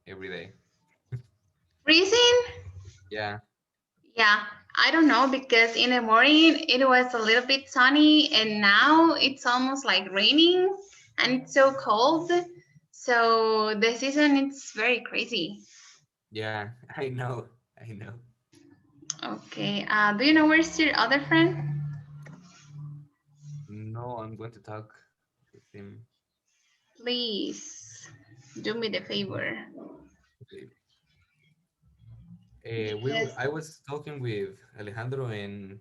every day. Freezing? Yeah. Yeah, I don't know because in the morning it was a little bit sunny and now it's almost like raining and it's so cold. So the season it's very crazy. Yeah, I know. I know. Okay. Do you know where's your other friend? No, I'm going to talk with him. Please do me the favor Okay. because I was talking with Alejandro and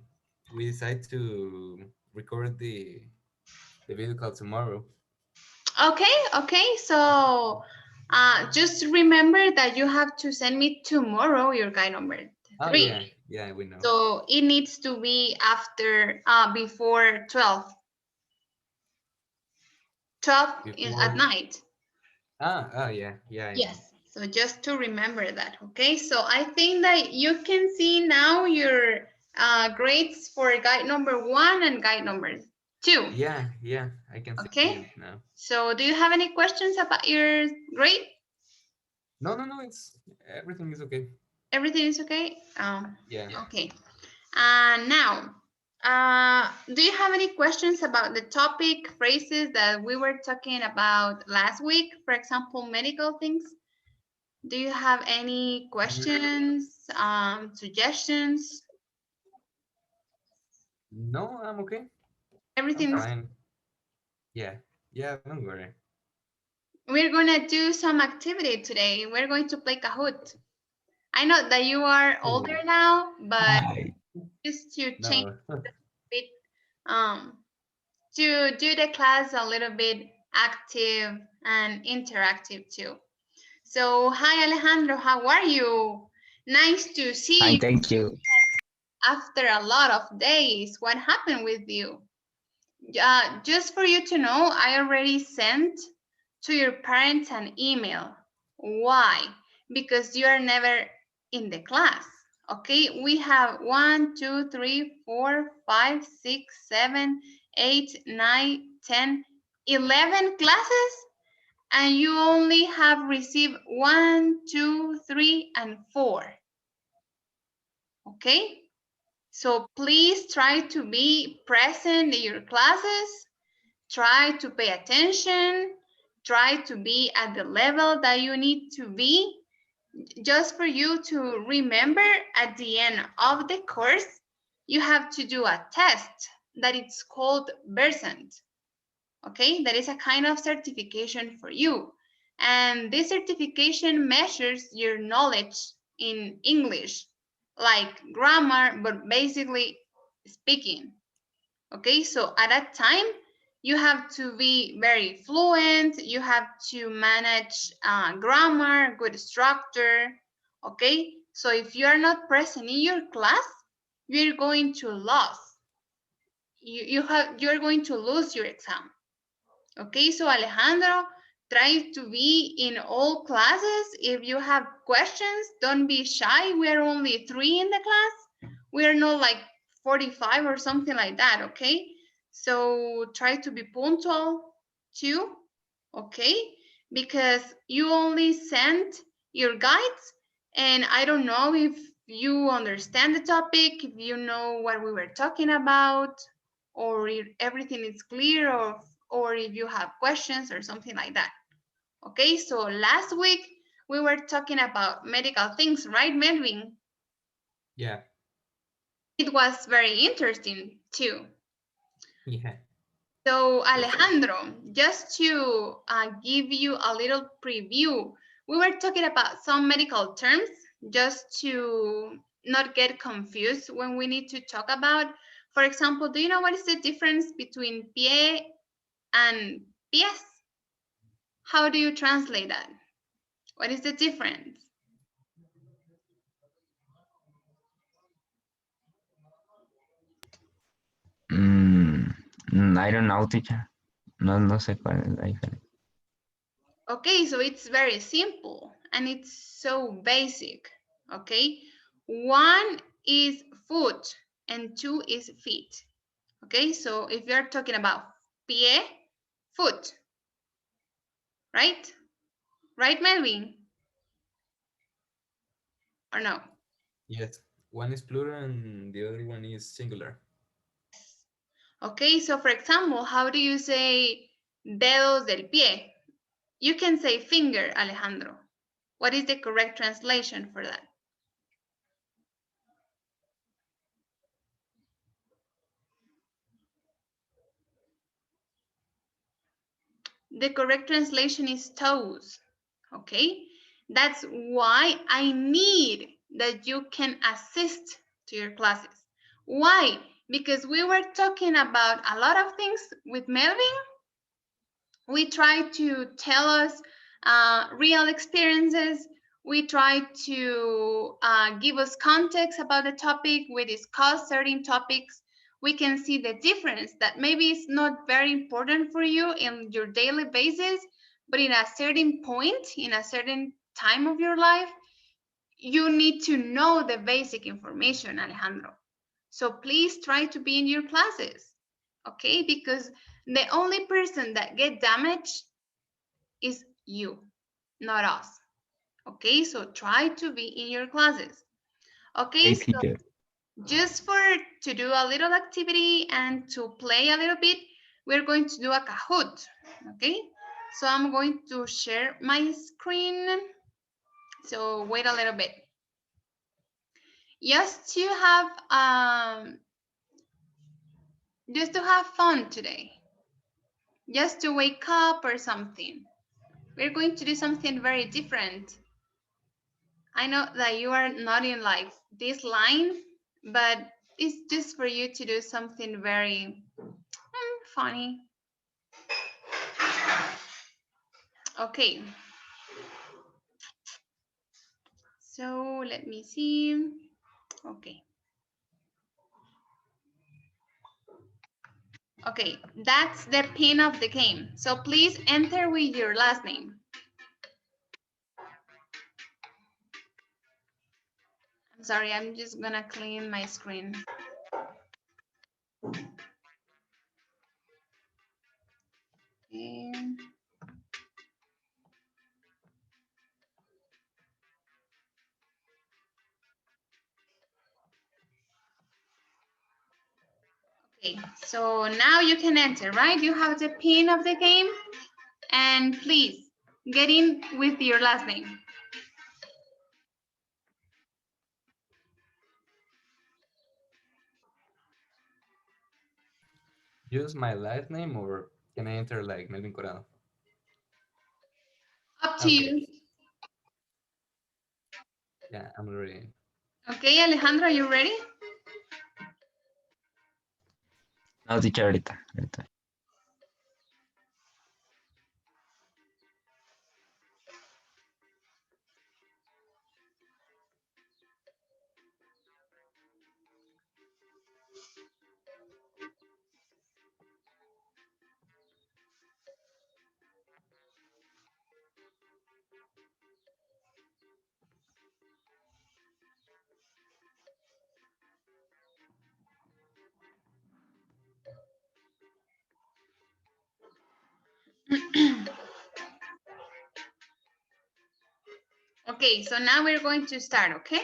we decided to record the video call tomorrow. okay. So just remember that you have to send me tomorrow your guy number Oh three. yeah, yeah, we know. So it needs to be after before 12 at Before. night. Yeah, yeah, I know. Yes. So just to remember that, okay? So I think that you can see now your grades for guide number 1 and guide number 2, Yeah, yeah, I can see okay? it now. So do you have any questions about your grade? No, no, no, it's everything is okay. Everything is okay? Yeah. Okay. Now, do you have any questions about the topic, phrases that we were talking about last week? For example, medical things? Do you have any Mhm. questions, suggestions? No, I'm okay. I'm Everything's fine. Yeah, yeah, don't worry. we're gonna do some activity today. We're going to play Kahoot. I know that you are older Oh, now, but Hi. just to change no. it, um, to do the class a little bit active and interactive too. So, hi Alejandro, how are you? Nice to see Fine, you thank you. after a lot of days. What happened with you? Just for you to know, I already sent to your parents an email. Why? Because you are never in the class. Okay, we have 1, 2, 3, 4, 5, 6, 7, 8, 9, 10, 11 classes, and you only have received 1, 2, 3, and 4. Okay, so please try to be present in your classes. Try to pay attention, try to be at the level that you need to be, just for you to remember at the end of the course, you have to do a test that it's called Versant. Okay, that is a kind of certification for you. And this certification measures your knowledge in English, like grammar, but basically speaking. Okay, so at that time, you have to be very fluent, you have to manage grammar, good structure. Okay, so if you are not present in your class, you're going to lose. You're going to lose your exam. Okay, so Alejandro, try to be in all classes. If you have questions, don't be shy. We are only 3 in the class. We are not like 45 or something like that, okay? So try to be punctual too, okay? Because you only sent your guides, and I don't know if you understand the topic, if you know what we were talking about, or if everything is clear, or if you have questions or something like that. Okay, so last week we were talking about medical things, right, Melvin? Yeah, It was very interesting too. yeah, So, that's right. Alejandro, just to give you a little preview, we were talking about some medical terms just to not get confused when we need to talk about. For example, do you know what is the difference between pie and pies? How do you translate that? What is the difference? Mm, I don't know, teacher. No, no sé cuál es la diferencia. Okay, so it's very simple and it's so basic. Okay, one is foot and two is feet. Okay, so if you're talking about pie, foot, right? Right, Melvin? or no? Yes, one is plural and the other one is singular. Okay, so for example, how do you say dedos del pie? You can say finger, Alejandro. What is the correct translation for that? The correct translation is toes. Okay, that's why I need that you can assist to your classes. Why? Because we were talking about a lot of things with Melvin. We try to tell us real experiences. We try to give us context about the topic. We discuss certain topics. We can see the difference that maybe it's not very important for you in your daily basis, but in a certain point, in a certain time of your life, you need to know the basic information, Alejandro. So please try to be in your classes, okay? Because the only person that get damaged is you, not us. Okay, so try to be in your classes. Okay, Hey, so teacher. just for to do a little activity and to play a little bit, we're going to do a Kahoot. Okay, so I'm going to share my screen. So wait a little bit. Just to have fun today. Just to wake up or something. We're going to do something very different. I know that you are not in like this line, but it's just for you to do something very funny. Okay. So let me see. Okay. Okay, that's the pin of the game. So please enter with your last name. I'm sorry, I'm just gonna clean my screen. Okay. Okay, so now you can enter, right? You have the pin of the game, and please get in with your last name. Use my last name or can I enter like Melvin Corrado? Up to Okay. you. Yeah, I'm ready. Okay, Alejandro, are you ready? No, teacher, ahorita. Okay, so now we're going to start, okay?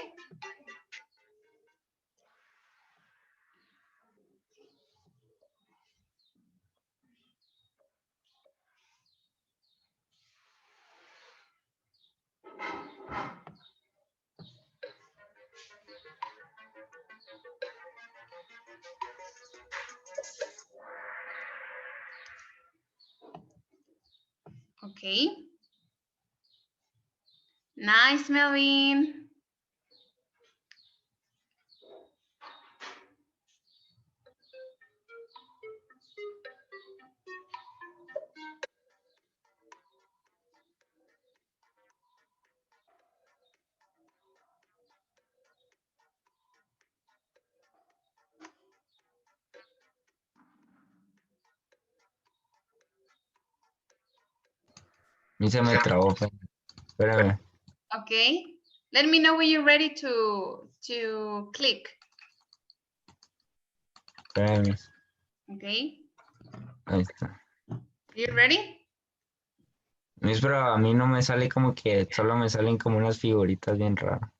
Okay. Nice, Melvin. A mí se me trabó. Espérame. Okay. Let me know when you're ready to click. Espérame. Okay. Ahí está. You ready? Miss, pero a mí no me sale como que solo me salen como unas figuritas bien raras.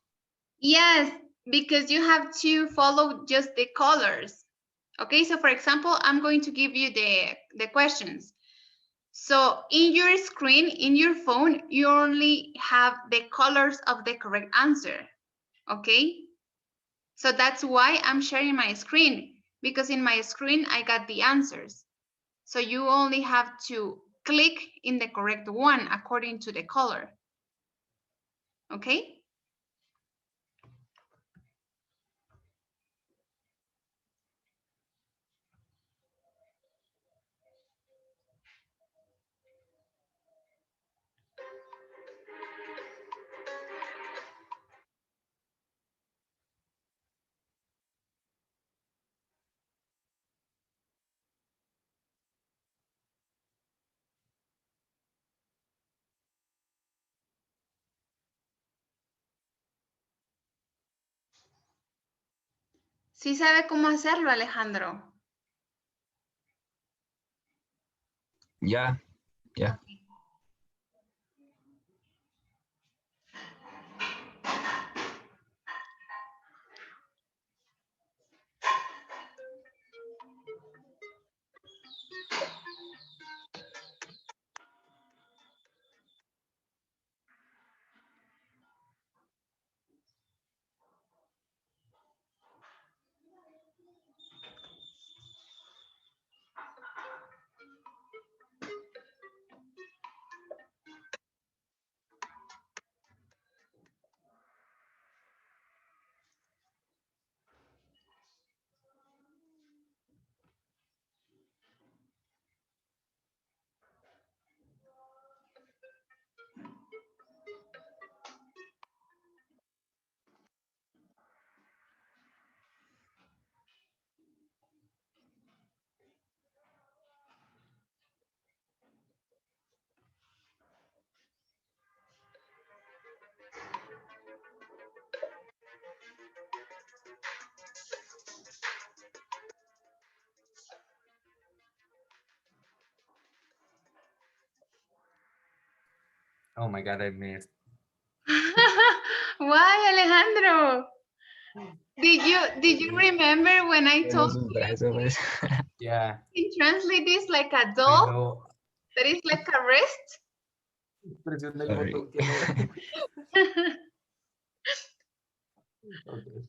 Yes, because you have to follow just the colors. Okay, so for example, I'm going to give you the questions. So in your screen, in your phone, you only have the colors of the correct answer. Okay, so that's why I'm sharing my screen, because in my screen, I got the answers. So you only have to click in the correct one according to the color. Okay? ¿Sí sabe cómo hacerlo, Alejandro? Ya, ya. Oh my God, I missed. Why, Alejandro? Did you remember when I Bueno, told sus you brazos, pues. Yeah, to translate this like a I doll know. that is like a wrist? Presioné el Sorry. botón que no era. Okay.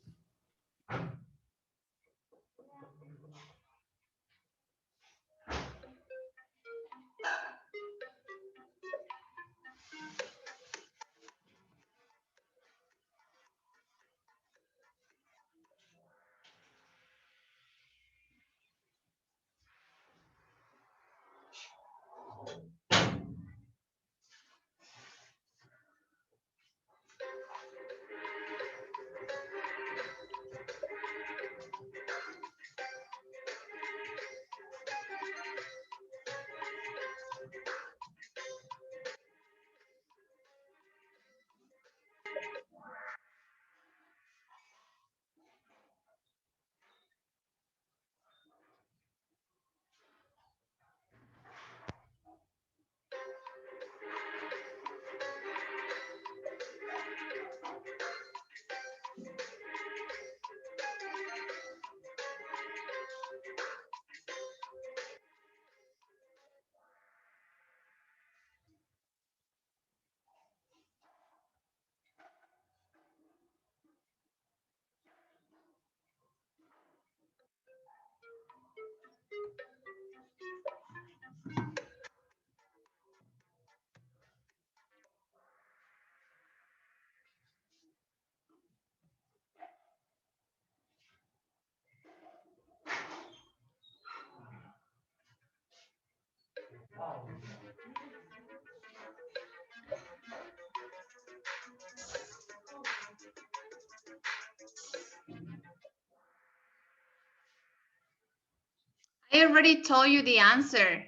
I already told you the answer.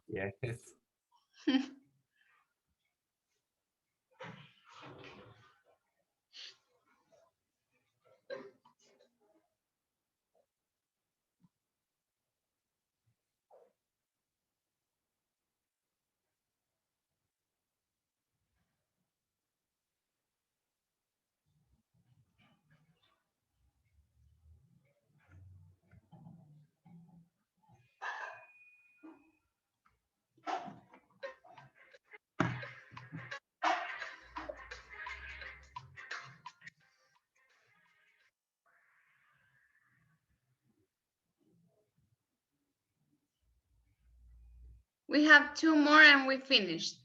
Yes. We have 2 more and we finished.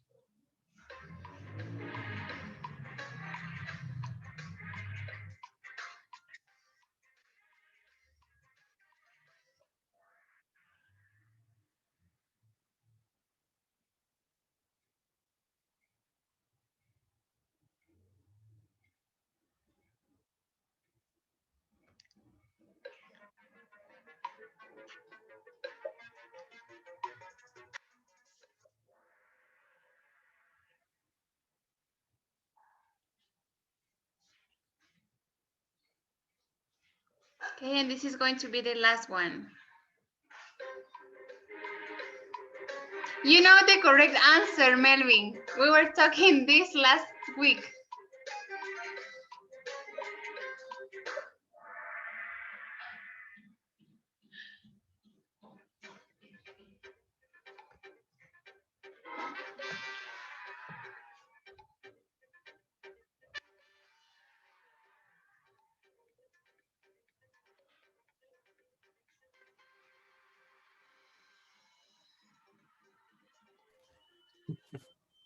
Okay, and this is going to be the last one. You know the correct answer, Melvin. We were talking this last week.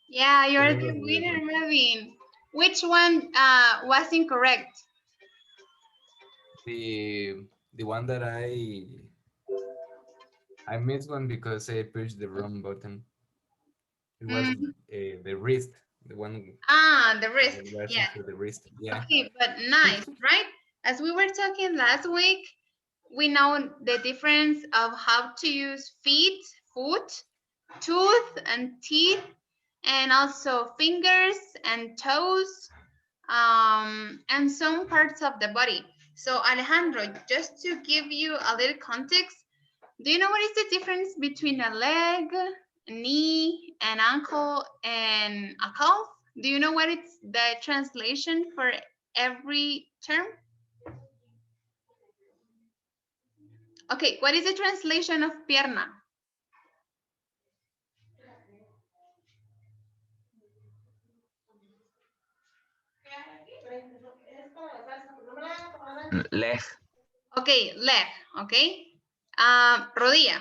Yeah, you're the winner, Melvin. Which one was incorrect? The one that I missed one because I pushed the wrong button. It was the wrist, the one. The wrist. The version Yeah. for the wrist. Yeah. Okay, but nice, right? As we were talking last week, we know the difference of how to use feet, foot, tooth, and teeth, and also fingers and toes, and some parts of the body. So Alejandro, just to give you a little context, do you know what is the difference between a leg, a knee, an ankle, and a calf? Do you know what it's the translation for every term? Okay, what is the translation of pierna? Leg. Okay, leg, okay. Rodilla.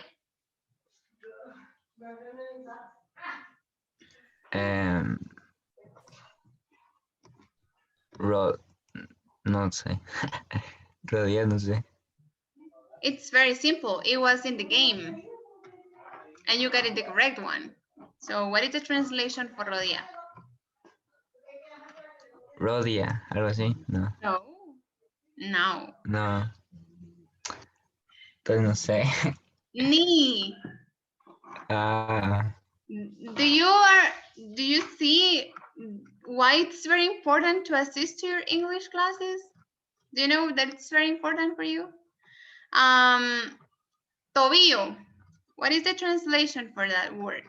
Ro no sé. Rodilla, no sé. It's very simple. It was in the game. And you got it the correct one. So what is the translation for rodilla? Rodilla, algo así. No. No. No. No. Pues no sé. Knee. Ah, Do you see why it's very important to assist to your English classes? Do you know that it's very important for you? Tobillo. What is the translation for that word?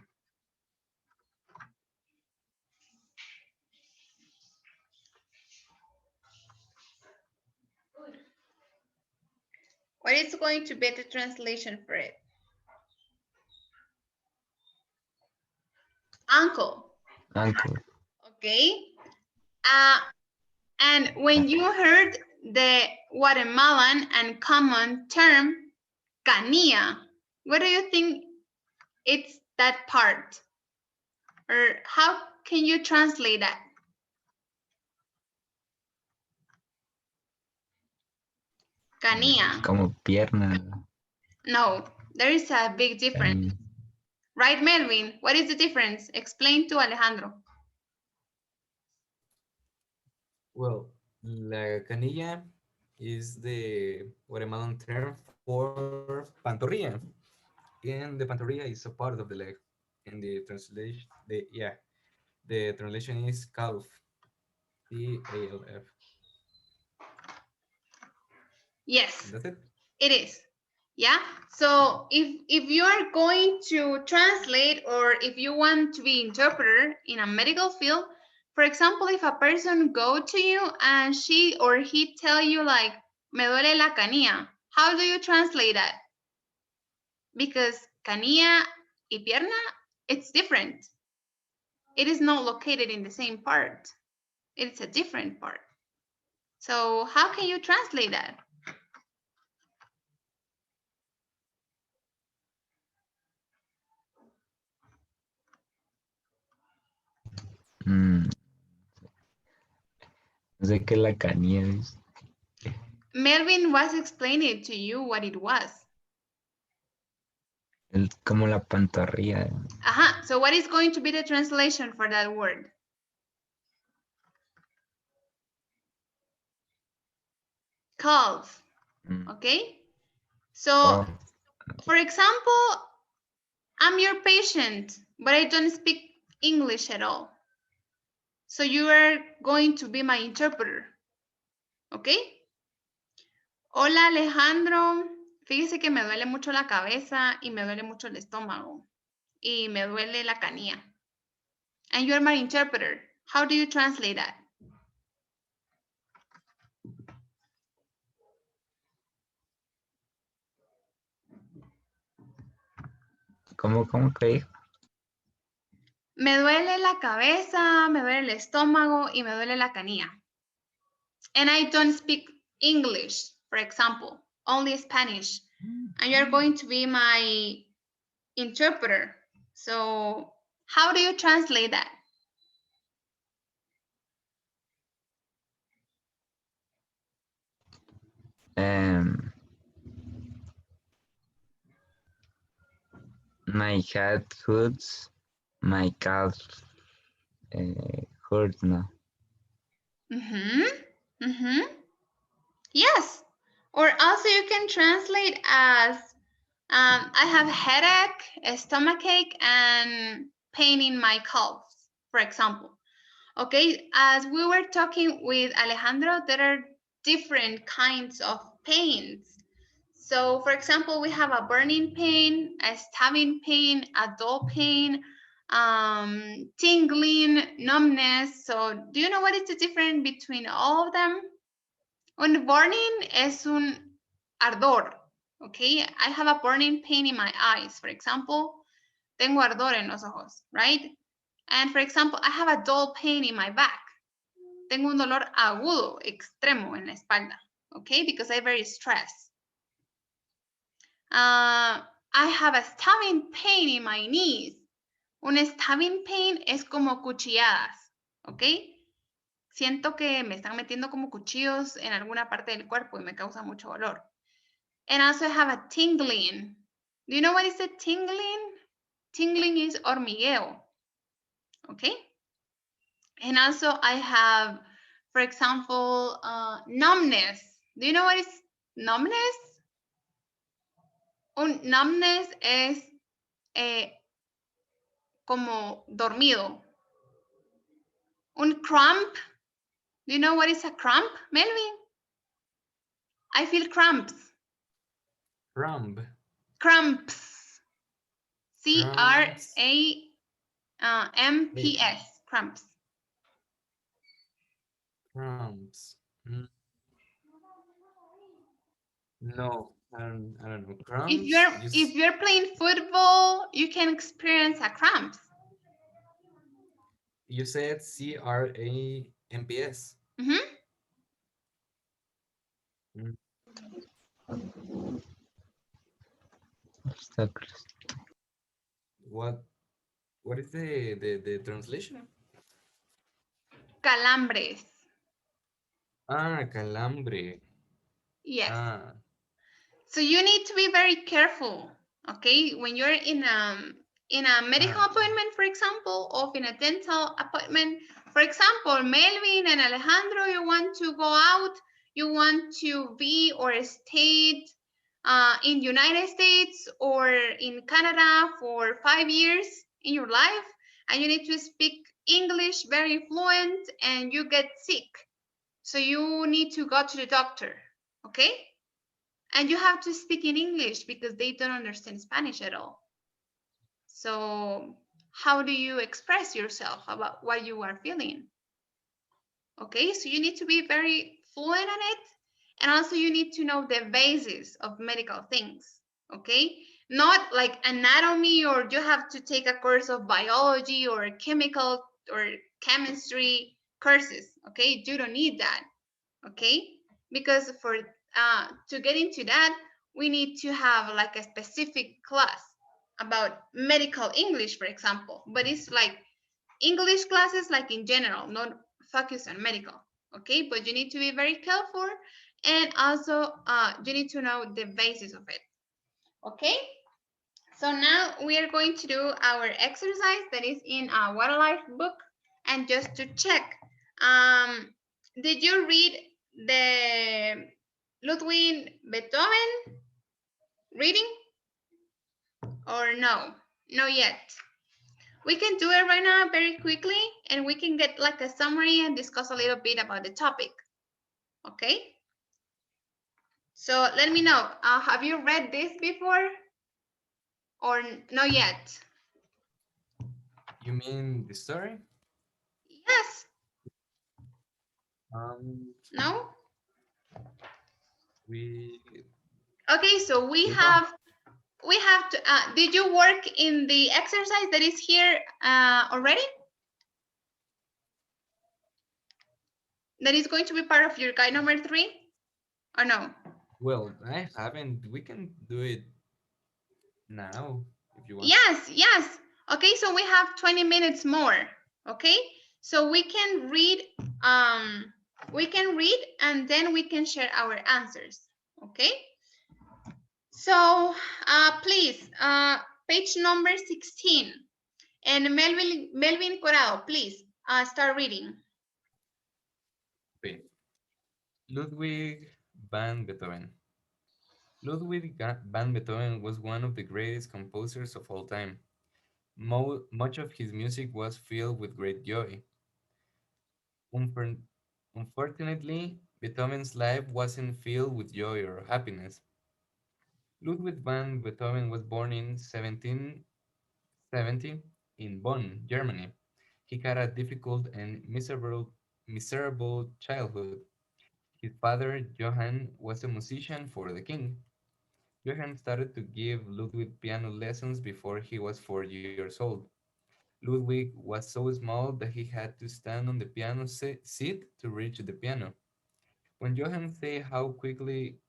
What is going to be the translation for it? Ankle. ankle. Okay. And when you heard the Guatemalan and common term, canilla, what do you think it's that part? Or how can you translate that? Canilla. Como pierna. No, there is a big difference. Right, Melvin? What is the difference? Explain to Alejandro. Well, la canilla is the Guatemalan term for pantorrilla, and the pantorrilla is a part of the leg. And the translation, the translation is calf, CALF. Yes, That's it. it is. Yeah. So if you are going to translate or if you want to be interpreter in a medical field, for example, if a person go to you and she or he tell you like, me duele la canilla, how do you translate that? Because canilla y pierna, it's different. It is not located in the same part. It's a different part. So how can you translate that? Mm, no sé qué es la canilla. Melvin was explaining to you what it was. Es como la pantorrilla. Aha, so what is going to be the translation for that word? Calf, Mm, okay? So, oh, for example, I'm your patient, but I don't speak English at all. So you are going to be my interpreter, okay? Hola Alejandro, fíjese que me duele mucho la cabeza y me duele mucho el estómago y me duele la canilla. And you're my interpreter. How do you translate that? ¿cómo que dijo? Me duele la cabeza, me duele el estómago y me duele la canilla. And I don't speak English, for example, only Spanish. And you're going to be my interpreter. So how do you translate that? My head hurts, my calf hurts now. Yes. Or also you can translate as I have headache, a stomachache, and pain in my calves, for example. Okay, as we were talking with Alejandro, there are different kinds of pains. So, for example, we have a burning pain, a stabbing pain, a dull pain, tingling, numbness. So, do you know what is the difference between all of them? Un burning es un ardor. Okay, I have a burning pain in my eyes, for example. Tengo ardor en los ojos, right? And for example, I have a dull pain in my back. Tengo un dolor agudo, extremo en la espalda, okay? Because I'm very stressed. I have a stabbing pain in my knees. Un stabbing pain es como cuchilladas, okay? Siento que me están metiendo como cuchillos en alguna parte del cuerpo y me causa mucho dolor. And also I have a tingling. Do you know what is a tingling? Tingling is hormigueo, okay? And also I have, for example, numbness. Do you know what is numbness? Un numbness es como dormido. Un cramp. Do you know what is a cramp, Melvin? I feel cramps. Cramp. Cramps. Cramps. C-R-A-M-P-S. Cramps. Cramps. No, I don't know. Cramps. If you're playing football, you can experience a cramps. You said CRAMPS. What is the translation? Calambres. Ah, calambre. Yes. Ah. So you need to be very careful, okay? When you're in a medical appointment, for example, or in a dental appointment. For example, Melvin and Alejandro, you want to go out, you want to be or stay in United States or in Canada for 5 years in your life, and you need to speak English very fluent, and you get sick. So you need to go to the doctor, okay? And you have to speak in English because they don't understand Spanish at all. So how do you express yourself about what you are feeling? Okay, so you need to be very fluent on it. And also you need to know the basis of medical things, okay? Not like anatomy, or you have to take a course of biology or chemical or chemistry courses, okay? You don't need that, okay? Because for to get into that, we need to have like a specific class about medical English, for example. But it's like English classes like in general, not focus on medical. Okay, but you need to be very careful, and also you need to know the basis of it. Okay, so now we are going to do our exercise that is in a Water Life book, and just to check, did you read the Ludwig Beethoven reading or no? No yet. We can do it right now very quickly, and we can get like a summary and discuss a little bit about the topic. Okay? So let me know, have you read this before or not yet? You mean the story? Yes, Um, no? we Okay, so we have to, did you work in the exercise that is here already? That is going to be part of your guide number 3 or no? well, I haven't. We can do it now if you want. Yes, yes. Okay, so we have 20 minutes more. Okay, so we can read and then we can share our answers. Okay, so please, page number 16, and Melvin Corado, please start reading. Okay. Ludwig van Beethoven. Van Beethoven was one of the greatest composers of all time. Much of his music was filled with great joy. Unfor- Unfortunately, Beethoven's life wasn't filled with joy or happiness. Ludwig van Beethoven was born in 1770 in Bonn, Germany. He had a difficult and miserable childhood. His father, Johann, was a musician for the king. Johann started to give Ludwig piano lessons before he was 4 years old. Ludwig was so small that he had to stand on the piano seat to reach the piano. When Johann saw how quickly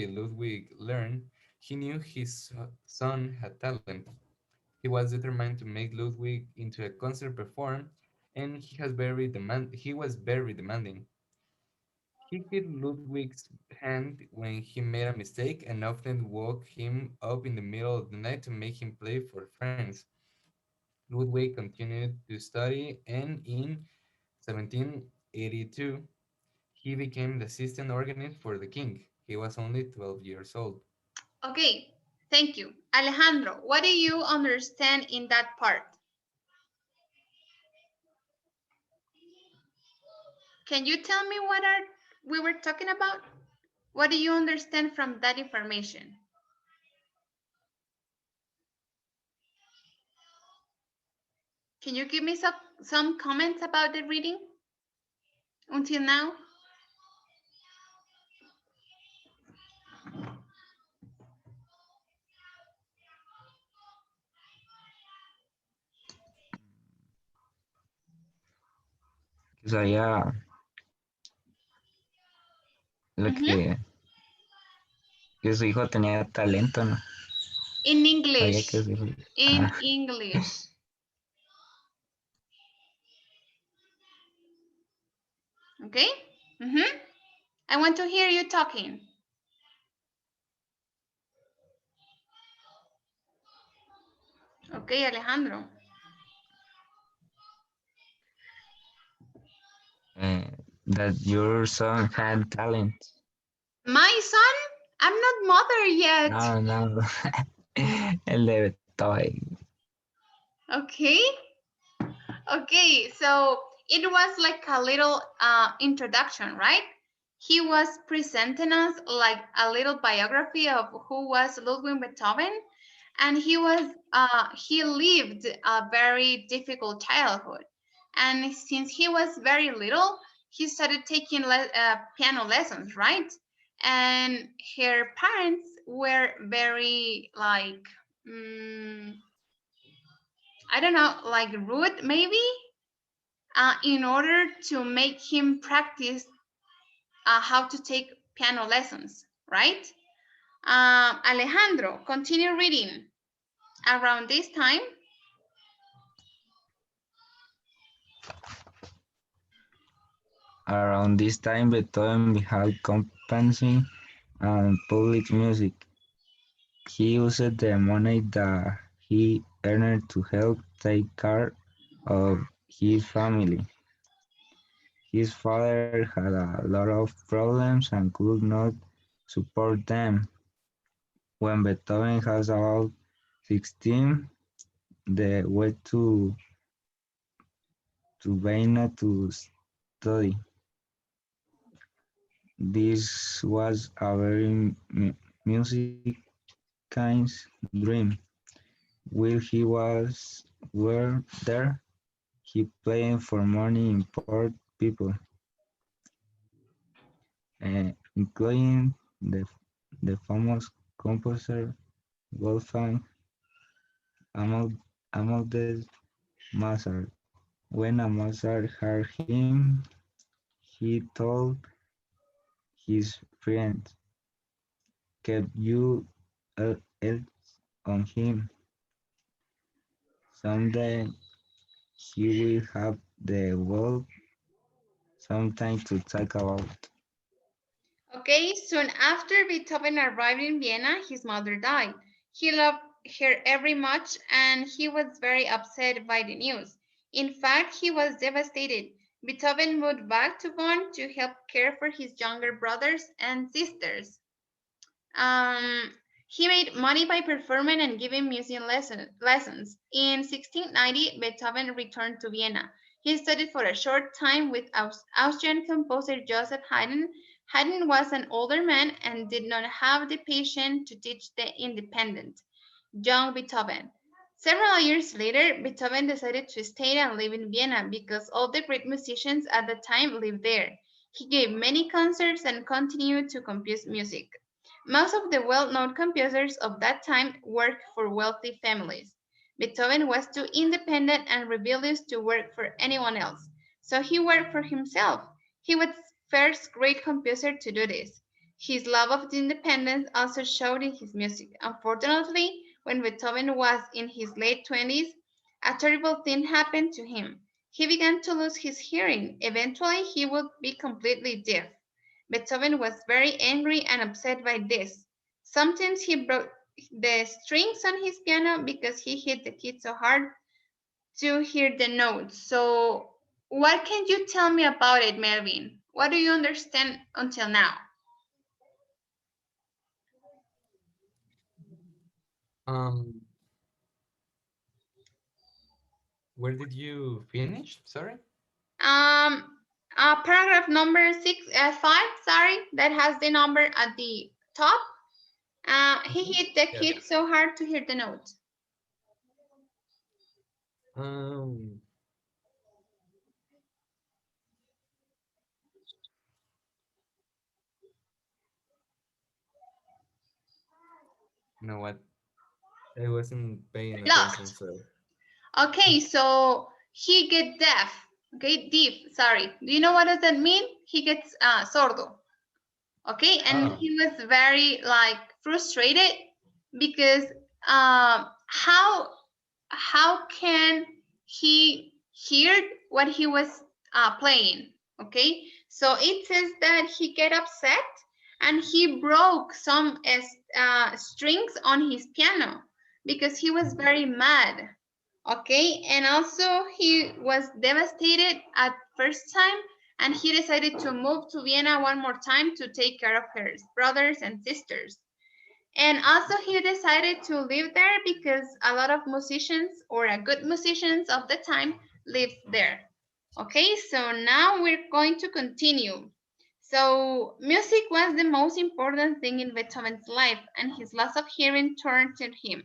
Ludwig learned, he knew his son had talent. He was determined to make Ludwig into a concert performer, and he was very demanding. He hit Ludwig's hand when he made a mistake and often woke him up in the middle of the night to make him play for friends. Ludwig continued to study, and in 1782 he became the assistant organist for the king. He was only 12 years old. Okay, thank you. Alejandro, what do you understand in that part? Can you tell me what we were talking about? What do you understand from that information? Can you give me some comments about the reading until now? Que sabía lo que su hijo tenía talento, ¿no? In Sabía English. que su hijo... In English. Okay? I want to hear you talking. Okay, Alejandro. That your son had talent. My son? I'm not mother yet. No. El de Toy. Okay. Okay, so it was like a little introduction, right? He was presenting us like a little biography of who was Ludwig Beethoven, and he lived a very difficult childhood. And since he was very little, he started taking piano lessons, right? And her parents were very like, I don't know, like rude maybe, in order to make him practice how to take piano lessons, right? Alejandro, continue reading. Around this time, Around this time, Beethoven began composing and public music. He used the money that he earned to help take care of his family. His father had a lot of problems and could not support them. When Beethoven was about 16, they went to Vienna to study. This was a very musician's dream. While he was there, he played for many important people, including the famous composer Wolfgang Amadeus Mozart. When Mozart heard him, he told his friends, "Keep your eyes on him. Someday he will have the world something to talk about." Okay, soon after Beethoven arrived in Vienna, his mother died. He loved her very much and he was very upset by the news. In fact, he was devastated. Beethoven moved back to Bonn to help care for his younger brothers and sisters. He made money by performing and giving music lessons. In 1690, Beethoven returned to Vienna. He studied for a short time with Austrian composer Joseph Haydn. Haydn was an older man and did not have the patience to teach the independent young Beethoven. Several years later, Beethoven decided to stay and live in Vienna because all the great musicians at the time lived there. He gave many concerts and continued to compose music. Most of the well-known composers of that time worked for wealthy families. Beethoven was too independent and rebellious to work for anyone else, so he worked for himself. He was the first great composer to do this. His love of independence also showed in his music. Unfortunately, when Beethoven was in his late 20s, a terrible thing happened to him. He began to lose his hearing. Eventually, he would be completely deaf. Beethoven was very angry and upset by this. Sometimes he broke the strings on his piano because he hit the keys so hard to hear the notes. So, what can you tell me about it, Melvin? What do you understand until now? Um, where did you finish? Sorry. Um, Paragraph number 5, sorry, that has the number at the top. He Mhm. hit the Yes. keys so hard to hear the notes. Um, you know what? I wasn't paying attention, Locked. so. Okay, so he get deaf. Okay, deaf. Sorry. Do you know what does that mean? He gets sordo. Okay, and Oh, he was very like frustrated because how can he hear what he was playing? Okay, so it says that he get upset and he broke some strings on his piano because he was mhm. very mad. Okay, and also he was devastated at first time and he decided to move to Vienna one more time to take care of his brothers and sisters. And also he decided to live there because a lot of musicians or a good musicians of the time lived there. Okay, so now we're going to continue. So music was the most important thing in Beethoven's life and his loss of hearing turned him.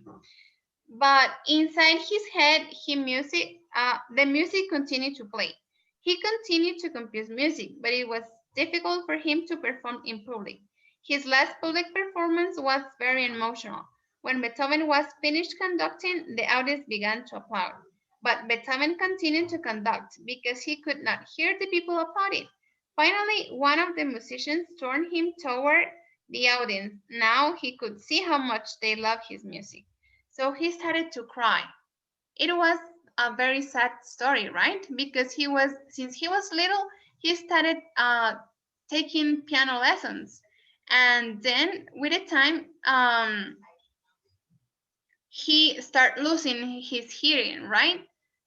But inside his head, the music continued to play. He continued to compose music, but it was difficult for him to perform in public. His last public performance was very emotional. When Beethoven was finished conducting, the audience began to applaud. But Beethoven continued to conduct because he could not hear the people applauding. Finally, one of the musicians turned him toward the audience. Now he could see how much they loved his music. So he started to cry. It was a very sad story, right? Because since he was little, he started taking piano lessons. And then with the time, he start losing his hearing, right?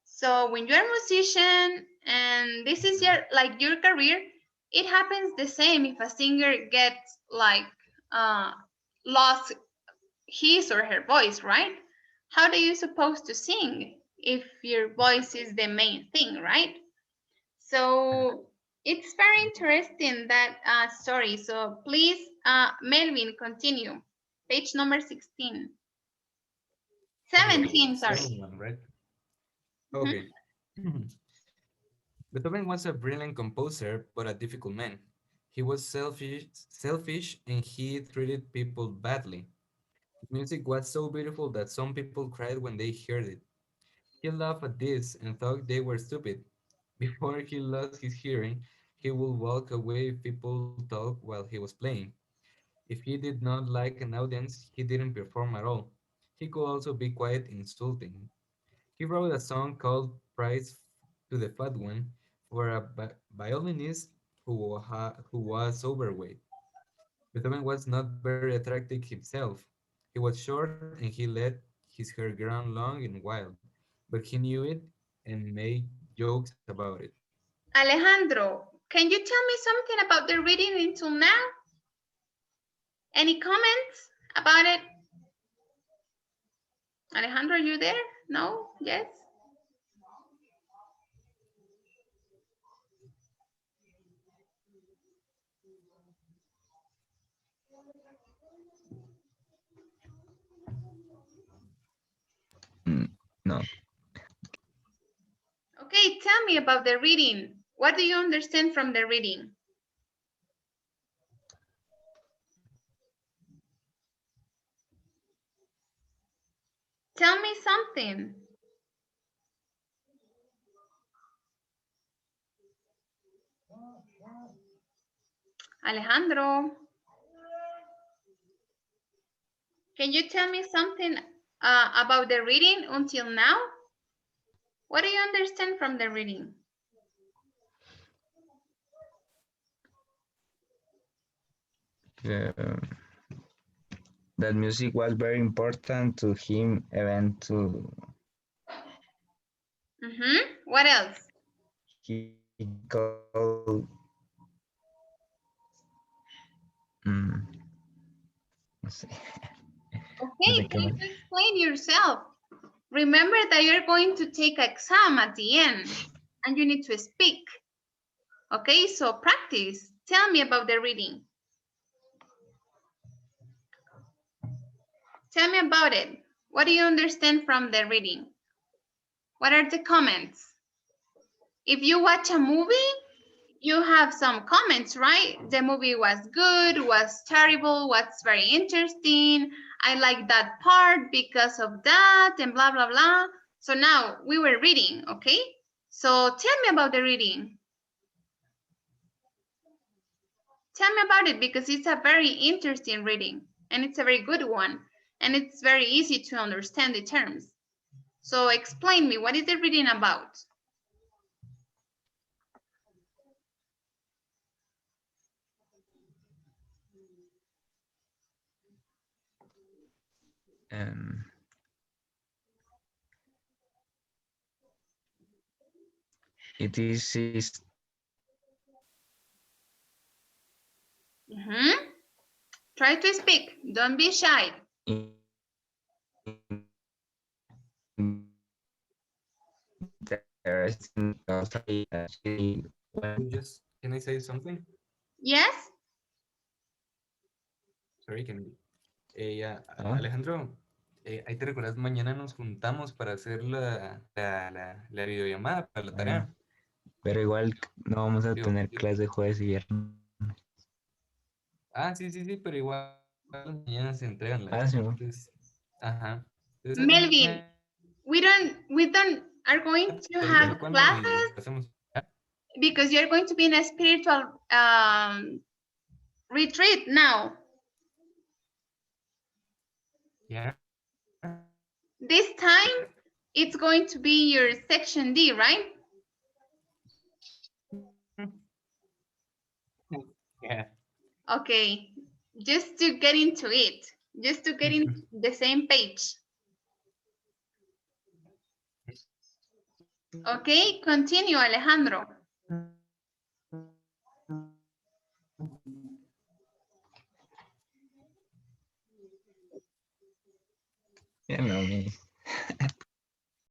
So when you're a musician and this is your like your career, it happens the same if a singer gets like lost his or her voice, right? How are you supposed to sing if your voice is the main thing, right? So it's very interesting that story. So please, Melvin, continue. Page number 16. Okay, 17, sorry. second one, right? Mhm. Okay. Beethoven was a brilliant composer, but a difficult man. He was selfish, and he treated people badly. His music was so beautiful that some people cried when they heard it. He laughed at this and thought they were stupid. Before he lost his hearing, he would walk away if people talked while he was playing. If he did not like an audience, he didn't perform at all. He could also be quite insulting. He wrote a song called Prize to the Fat One for a violinist who was overweight. Beethoven was not very attractive himself. He was short and he let his hair grow long and wild, but he knew it and made jokes about it. Alejandro, can you tell me something about the reading until now? Any comments about it? Alejandro, are you there? No? Yes? No. Okay, tell me about the reading. What do you understand from the reading? Tell me something. Alejandro, can you tell me something about the reading until now? What do you understand from the reading? Uh, that music was very important to him, even to What else? he called. No sé, no sé Okay, qué try más. to explain yourself. Remember that you're going to take an exam at the end and you need to speak. Okay, so practice. Tell me about the reading. Tell me about it. What do you understand from the reading? What are the comments? If you watch a movie, you have some comments, right? The movie was good, was terrible, was very interesting. I like that part because of that and blah, blah, blah. So now we were reading, okay? So tell me about the reading. Tell me about it because it's a very interesting reading and it's a very good one and it's very easy to understand the terms. So explain me, what is the reading about? Um, it is Try to speak, don't be shy. interesting because I actually went. Can I say something? Yes? Sorry, ¿Ah? Alejandro, ahí te recuerdas, mañana nos juntamos para hacer la videollamada para la Bueno, tarea. pero igual no vamos a Digo, tener clase jueves y viernes. sí, pero igual mañana se entregan Ah, sí, ¿no? entonces, ajá. Entonces, Melvin, we don't are going to te aviso have cuándo y classes lo hacemos. because you're going to be in a spiritual retreat now. Yeah. This time it's going to be your section D, right? Yeah. Okay, just to get into it, just to get in the same page. Okay, continue, Alejandro.